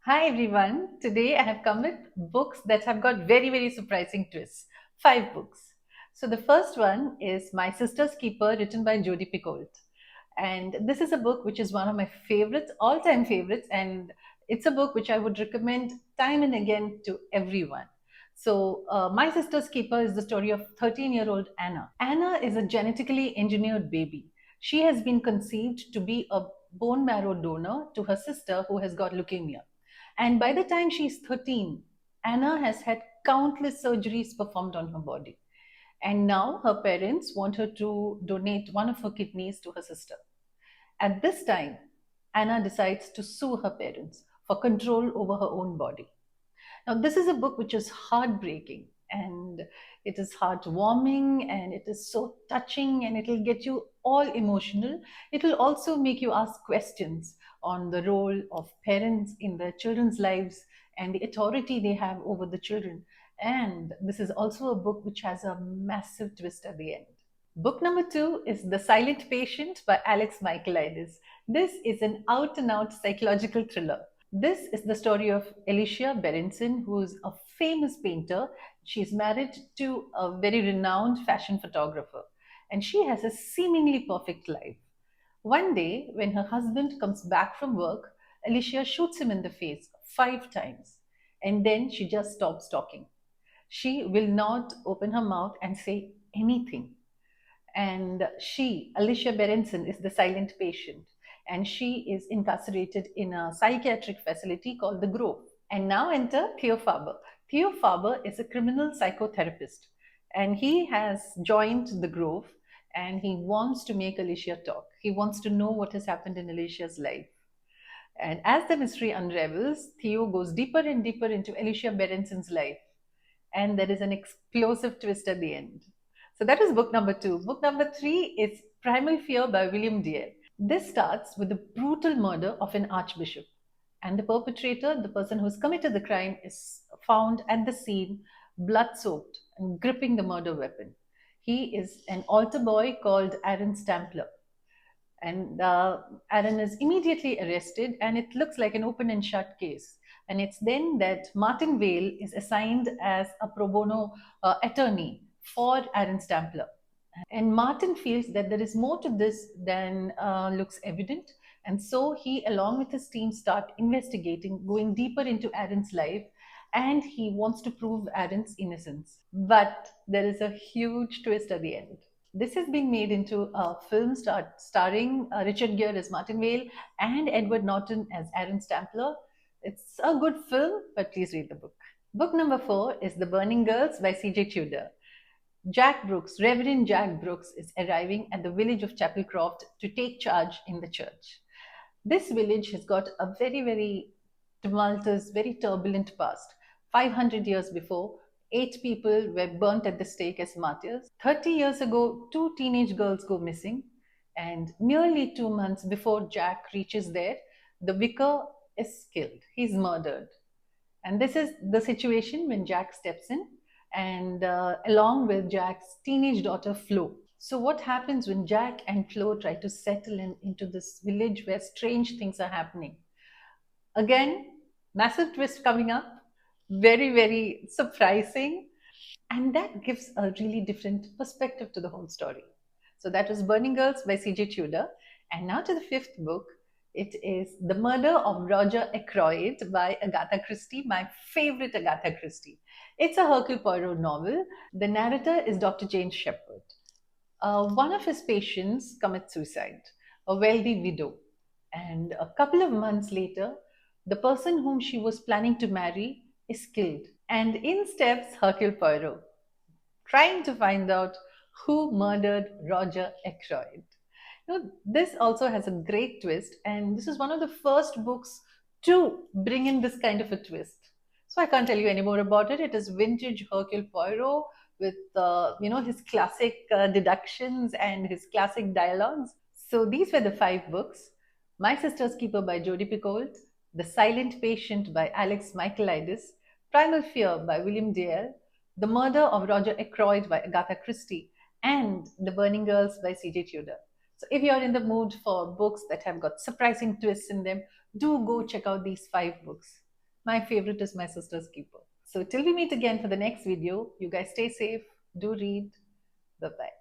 Hi everyone. Today I have come with books that have got very surprising twists. Five books. So the first one is My Sister's Keeper, written by Jodi Picoult. And this is a book which is one of my favorites, all-time favorites, and it's a book which I would recommend time and again to everyone. So, My Sister's Keeper is the story of 13-year-old Anna. Anna is a genetically engineered baby. She has been conceived to be a bone marrow donor to her sister who has got leukemia. And by the time she's 13, Anna has had countless surgeries performed on her body. And now her parents want her to donate one of her kidneys to her sister. At this time, Anna decides to sue her parents for control over her own body. Now, this is a book which is heartbreaking and it is heartwarming and it is so touching and it will get you all emotional. It will also make you ask questions on the role of parents in their children's lives and the authority they have over the children. And this is also a book which has a massive twist at the end. Book number two is The Silent Patient by Alex Michaelides. This is an out and out psychological thriller. This is the story of Alicia Berenson, who's a famous painter. She's married to a very renowned fashion photographer, and she has a seemingly perfect life. One day, when her husband comes back from work, Alicia shoots him in the face 5 times, and then she just stops talking. She will not open her mouth and say anything. And she, Alicia Berenson, is the silent patient. And she is incarcerated in a psychiatric facility called the Grove. And now enter Theo Faber. Theo Faber is a criminal psychotherapist. And he has joined the Grove and he wants to make Alicia talk. He wants to know what has happened in Alicia's life. And as the mystery unravels, Theo goes deeper and deeper into Alicia Berenson's life. And there is an explosive twist at the end. So that is book number two. Book number three is Primal Fear by William Dear. This starts with the brutal murder of an archbishop. And the perpetrator, the person who's committed the crime, is found at the scene, blood soaked and gripping the murder weapon. He is an altar boy called Aaron Stampler. And Aaron is immediately arrested, and it looks like an open and shut case. And it's then that Martin Vale is assigned as a pro bono attorney for Aaron Stampler. And Martin feels that there is more to this than looks evident. And so he, along with his team, start investigating, going deeper into Aaron's life, and he wants to prove Aaron's innocence. But there is a huge twist at the end. This is being made into a film starring Richard Gere as Martin Vale and Edward Norton as Aaron Stampler. It's a good film, but please read the book. Book number four is The Burning Girls by C.J. Tudor. Jack Brooks, Reverend Jack Brooks, is arriving at the village of Chapelcroft to take charge in the church. This village has got a very tumultuous, very turbulent past. 500 years before, 8 people were burnt at the stake as martyrs. 30 years ago, 2 teenage girls go missing. And nearly 2 months before Jack reaches there, the vicar is killed. He's murdered. And this is the situation when Jack steps in, and along with Jack's teenage daughter, Flo. So, what happens when Jack and Flo try to settle into this village where strange things are happening? Again, massive twist coming up, very surprising, and that gives a really different perspective to the whole story. So, that was Burning Girls by C.J. Tudor. And now to the fifth book. It is The Murder of Roger Ackroyd by Agatha Christie, my favorite Agatha Christie. It's a Hercule Poirot novel. The narrator is Dr. Jane Shepherd. One of his patients commits suicide, a wealthy widow. And a couple of months later, the person whom she was planning to marry is killed. And in steps Hercule Poirot, trying to find out who murdered Roger Ackroyd. This also has a great twist, and this is one of the first books to bring in this kind of a twist. So I can't tell you any more about it. It is vintage Hercule Poirot with his classic deductions and his classic dialogues. So these were the 5 books: My Sister's Keeper by Jodi Picoult, The Silent Patient by Alex Michaelides, Primal Fear by William Dale, The Murder of Roger Ackroyd by Agatha Christie, and The Burning Girls by C.J. Tudor. So if you're in the mood for books that have got surprising twists in them, do go check out these 5 books. My favorite is My Sister's Keeper. So till we meet again for the next video, you guys stay safe, do read. Bye bye.